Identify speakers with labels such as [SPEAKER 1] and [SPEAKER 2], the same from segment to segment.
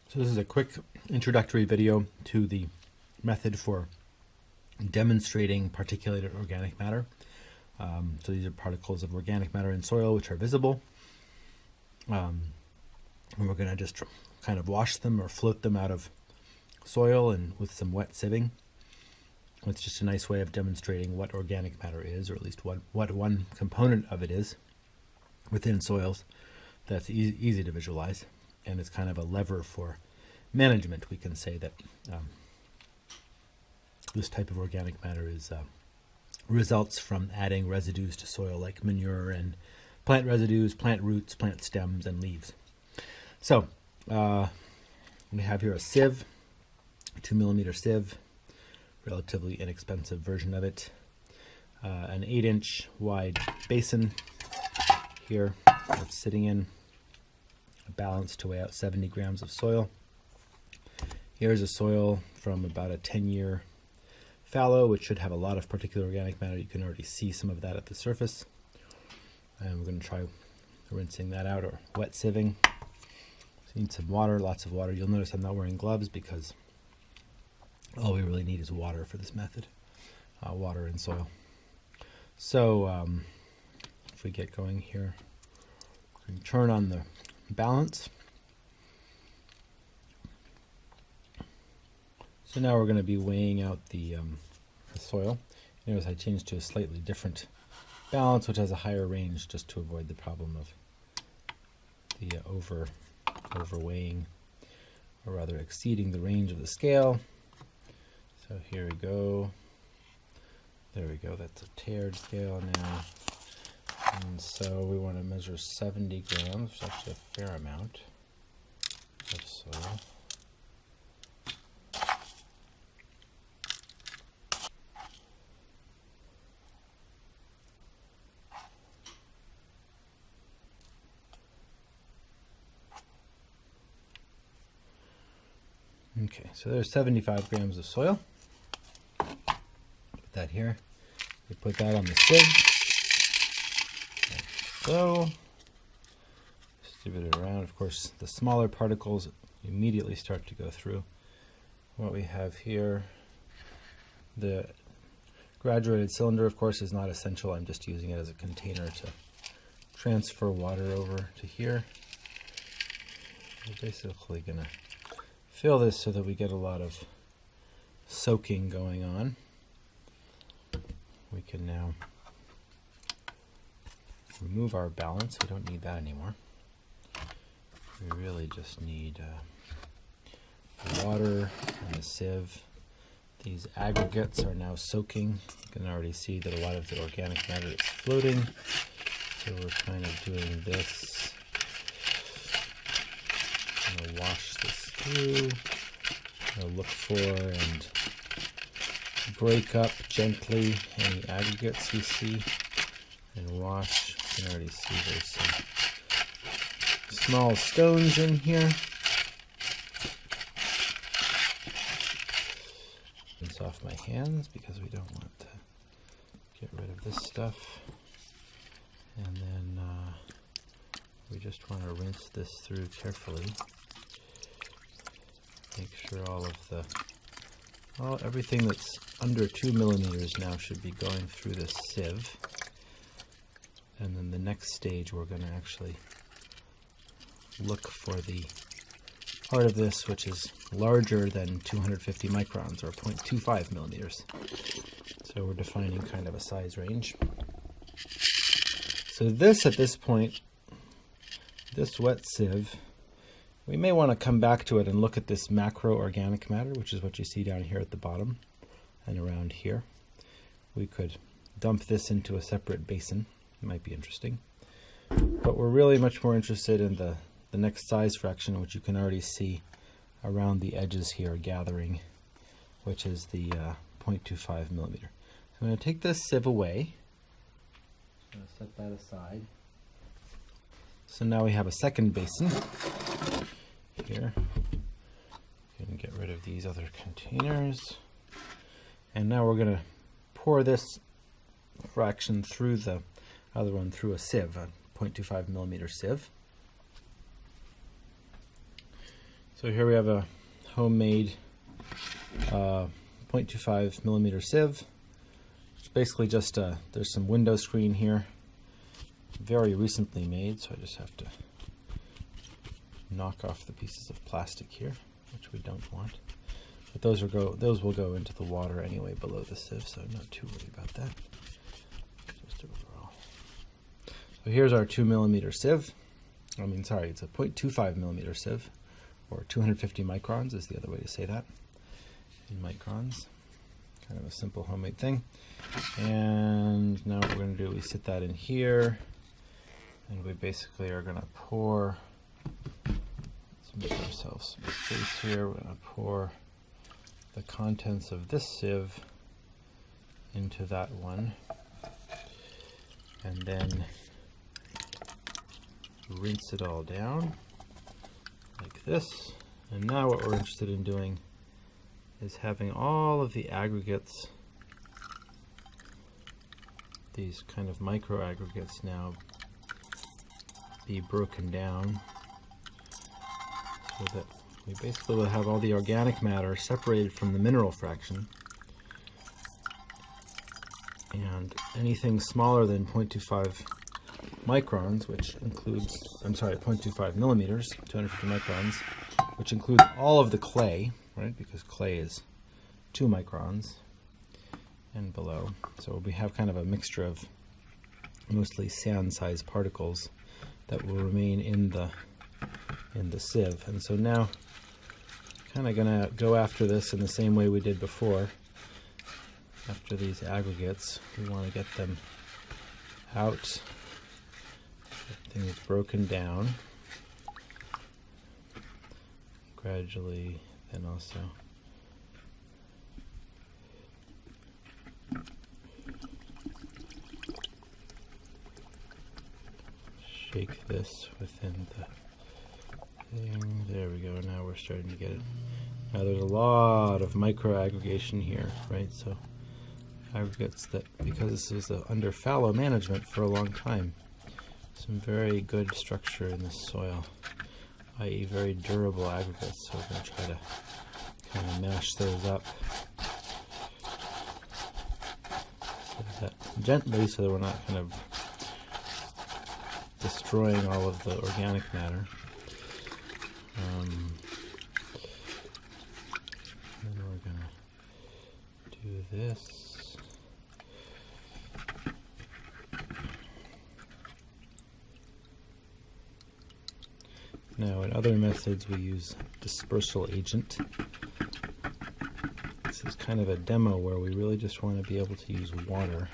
[SPEAKER 1] So this is a quick introductory video to the method for demonstrating particulated organic matter. So these are particles of organic matter in soil which are visible. And we're going to just kind of wash them or float them out of soil and with some wet sieving. It's just a nice way of demonstrating what organic matter is, or at least what one component of it is within soils that's easy to visualize. And it's kind of a lever for management. We can say that this type of organic matter is results from adding residues to soil like manure and plant residues, plant roots, plant stems, and leaves. So we have here a sieve, a 2mm sieve, relatively inexpensive version of it, an 8-inch wide basin here that's sitting in, balanced to weigh out 70 grams of soil. Here's a soil from about a 10-year fallow, which should have a lot of particulate organic matter. You can already see some of that at the surface. And we're going to try rinsing that out or wet sieving. Need some water, lots of water. You'll notice I'm not wearing gloves because all we really need is water for this method, water and soil. So if we get going here, we can turn on the balance. So now we're going to be weighing out the soil. Notice I changed to a slightly different balance, which has a higher range, just to avoid the problem of the overweighing, or rather exceeding the range of the scale. So here we go. There we go. That's a tiered scale now. And so we want to measure 70 grams, which is actually a fair amount of soil. Okay, so there's 75 grams of soil. Put that here. We put that on the sieve. Like so. Distribute it around. Of course, the smaller particles immediately start to go through. What we have here, the graduated cylinder, of course, is not essential. I'm just using it as a container to transfer water over to here. We're basically going to fill this so that we get a lot of soaking going on. We can now remove our balance. We don't need that anymore. We really just need the water and the sieve. These aggregates are now soaking. You can already see that a lot of the organic matter is floating. So we're kind of doing this. I'm going to wash this through. I'm going to look for and break up gently any aggregates you see and wash. You can already see there's some small stones in here. Rinse off my hands because we don't want to get rid of this stuff. And then we just want to rinse this through carefully. Make sure all of everything that's under 2 millimeters now should be going through this sieve. And then the next stage, we're going to actually look for the part of this which is larger than 250 microns, or 0.25 millimeters. So we're defining kind of a size range. So this, at this point, this wet sieve, we may want to come back to it and look at this macro organic matter, which is what you see down here at the bottom and around here. We could dump this into a separate basin. It might be interesting. But we're really much more interested in the next size fraction, which you can already see around the edges here gathering, which is the 0.25 millimeter. So I'm going to take this sieve away. I'm going to set that aside. So now we have a second basin here. We can get rid of these other containers. And now we're going to pour this fraction through the other one through a sieve, a 0.25 millimeter sieve. So here we have a homemade 0.25 millimeter sieve. It's basically just there's some window screen here, very recently made, so I just have to knock off the pieces of plastic here, which we don't want. But those will go into the water anyway below the sieve, so I'm not too worried about that. Just overall. So here's our 2 millimeter sieve. It's a 0.25 millimeter sieve, or 250 microns is the other way to say that in microns. Kind of a simple homemade thing. And now what we're going to do, we sit that in here, and we basically are going to pour. Let's make ourselves some space here. We're going to pour the contents of this sieve into that one, and then rinse it all down like this. And now what we're interested in doing is having all of the aggregates, these kind of micro aggregates, now be broken down so that we basically will have all the organic matter separated from the mineral fraction, and anything smaller than 0.25 microns, which includes, 0.25 millimeters, 250 microns, which includes all of the clay, right, because clay is 2 microns and below. So we have kind of a mixture of mostly sand-sized particles that will remain in the sieve. And so now kind of going to go after this in the same way we did before. After these aggregates, we want to get them out. Everything is broken down gradually, then also shake this within the thing. There we go. Now we're starting to get it. Now there's a lot of micro aggregation here, right? So aggregates that, because this is under fallow management for a long time, some very good structure in the soil, i.e. very durable aggregates. So we're going to try to kind of mash those up gently, so that we're not kind of destroying all of the organic matter. Then we're going to do this. Now, in other methods, we use dispersal agent. This is kind of a demo where we really just want to be able to use water.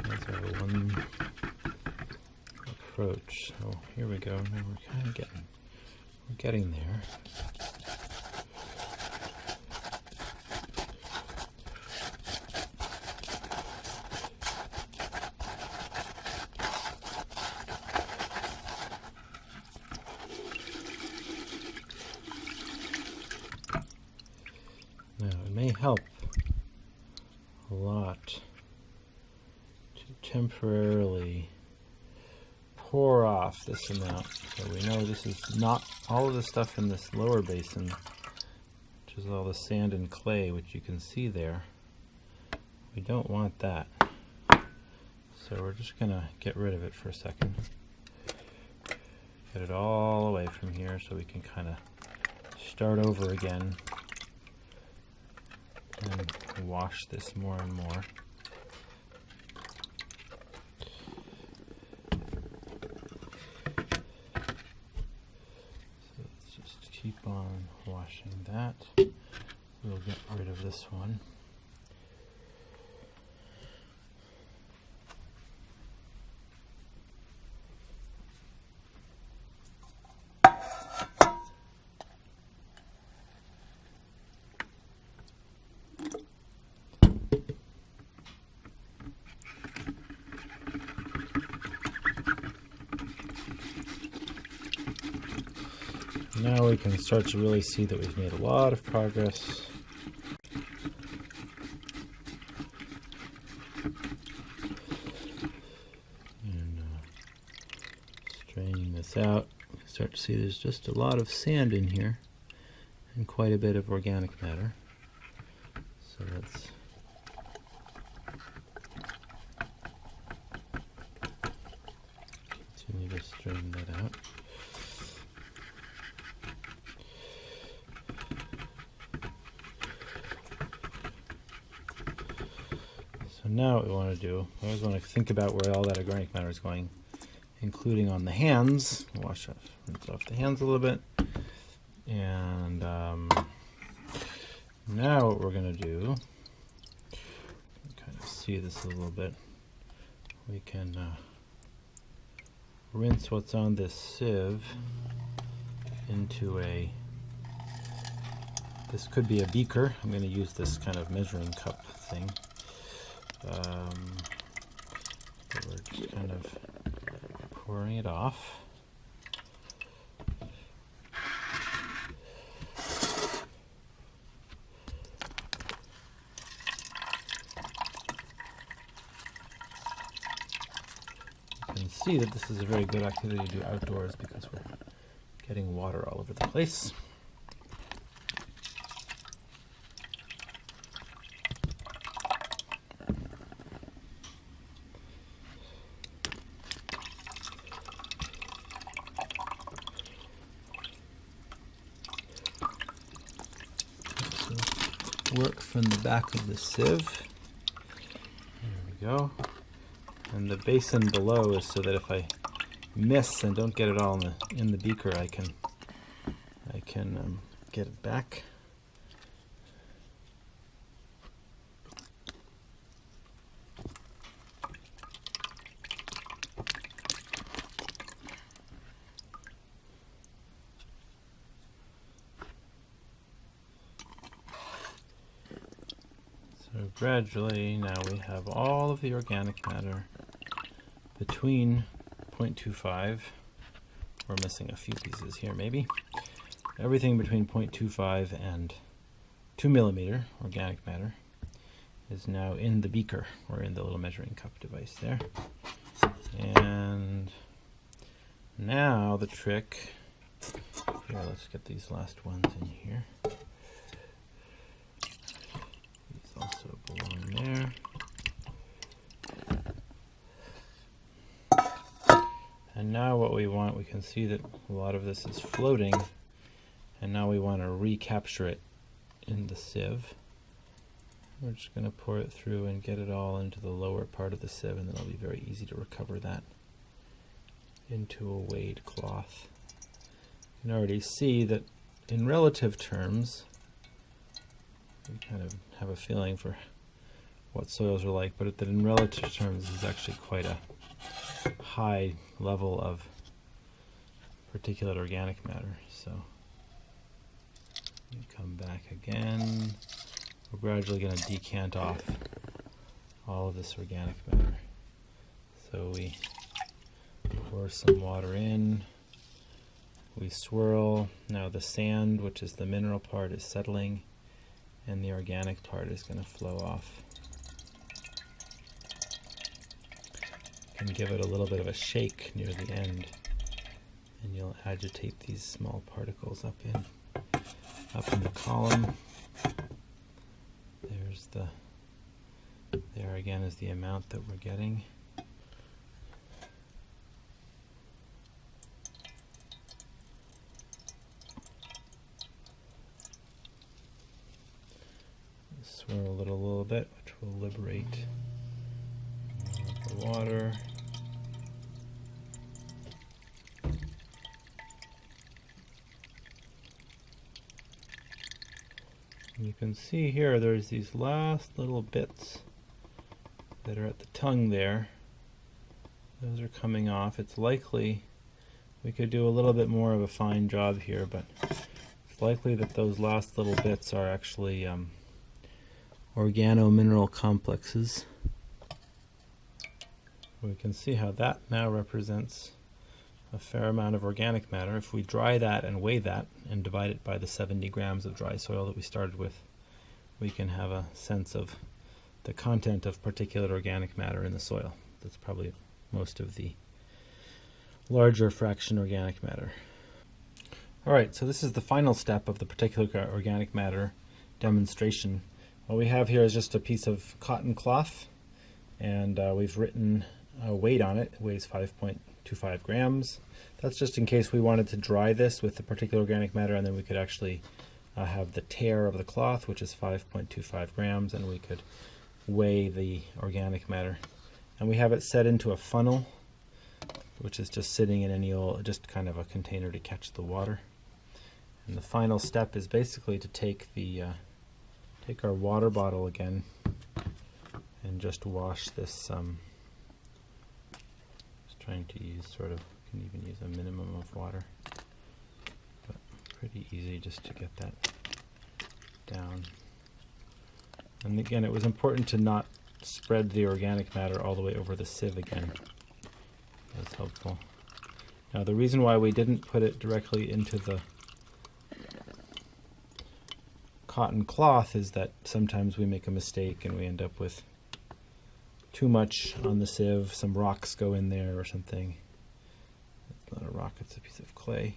[SPEAKER 1] That's our one approach. So here we go. Now we're kind of getting there. Now it may help a lot to temporarily pour off this amount, so we know this is not all of the stuff in this lower basin, which is all the sand and clay, which you can see there. We don't want that, so we're just gonna get rid of it for a second, get it all away from here so we can kind of start over again and wash this more and more. Keep on washing that. We'll get rid of this one. Now we can start to really see that we've made a lot of progress. And straining this out, start to see there's just a lot of sand in here and quite a bit of organic matter. So let's continue to straighten that out. So now what we want to do, I always want to think about where all that organic matter is going, including on the hands. Rinse off the hands a little bit. And now what we're going to do, kind of see this a little bit, we can rinse what's on this sieve into this could be a beaker. I'm going to use this kind of measuring cup thing. We're just kind of pouring it off. You can see that this is a very good activity to do outdoors because we're getting water all over the place. Work from the back of the sieve. There we go. And the basin below is so that if I miss and don't get it all in the beaker, I can get it back. So gradually now we have all of the organic matter between 0.25, we're missing a few pieces here maybe, everything between 0.25 and 2 millimeter organic matter is now in the beaker or in the little measuring cup device there. And now the trick, here let's get these last ones in here. Also belong there. And now what we want, we can see that a lot of this is floating, and now we want to recapture it in the sieve. We're just going to pour it through and get it all into the lower part of the sieve, and then it'll be very easy to recover that into a weighed cloth. You can already see that in relative terms, we kind of have a feeling for what soils are like, but that in relative terms this is actually quite a high level of particulate organic matter. So we come back again. We're gradually going to decant off all of this organic matter. So we pour some water in, we swirl. Now the sand, which is the mineral part, is settling, and the organic part is going to flow off. And give it a little bit of a shake near the end, and you'll agitate these small particles up in the column. There again is the amount that we're getting. Swirl it a little bit, which will liberate the water. You can see here there's these last little bits that are at the tongue there. Those are coming off. It's likely we could do a little bit more of a fine job here, but it's likely that those last little bits are actually organo-mineral complexes. We can see how that now represents a fair amount of organic matter. If we dry that and weigh that and divide it by the 70 grams of dry soil that we started with, we can have a sense of the content of particulate organic matter in the soil. That's probably most of the larger fraction organic matter. All right, so this is the final step of the particulate organic matter demonstration. What we have here is just a piece of cotton cloth, and we've written a weight on it. It weighs 5.25 grams. That's just in case we wanted to dry this with the particulate organic matter, and then we could actually have the tare of the cloth, which is 5.25 grams, and we could weigh the organic matter. And we have it set into a funnel, which is just sitting in any old, just kind of a container to catch the water. And the final step is basically to take the take our water bottle again and just wash this. Just trying to use sort of, can even use a minimum of water, but pretty easy just to get that down. And again, it was important to not spread the organic matter all the way over the sieve again. That's helpful. Now the reason why we didn't put it directly into the cotton cloth is that sometimes we make a mistake and we end up with too much on the sieve. Some rocks go in there or something. It's not a rock, it's a piece of clay.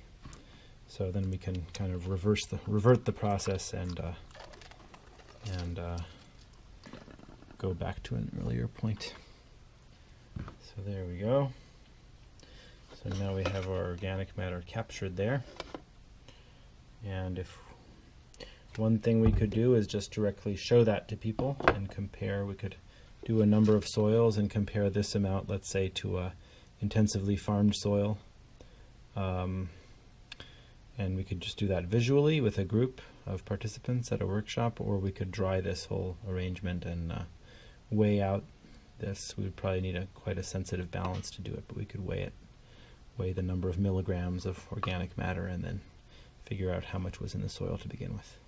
[SPEAKER 1] So then we can kind of revert the process and go back to an earlier point. So there we go. So now we have our organic matter captured there. And if one thing we could do is just directly show that to people and compare. We could do a number of soils and compare this amount, let's say, to a intensively farmed soil. And we could just do that visually with a group of participants at a workshop, or we could dry this whole arrangement and weigh out this. We would probably need quite a sensitive balance to do it, but we could weigh the number of milligrams of organic matter and then figure out how much was in the soil to begin with.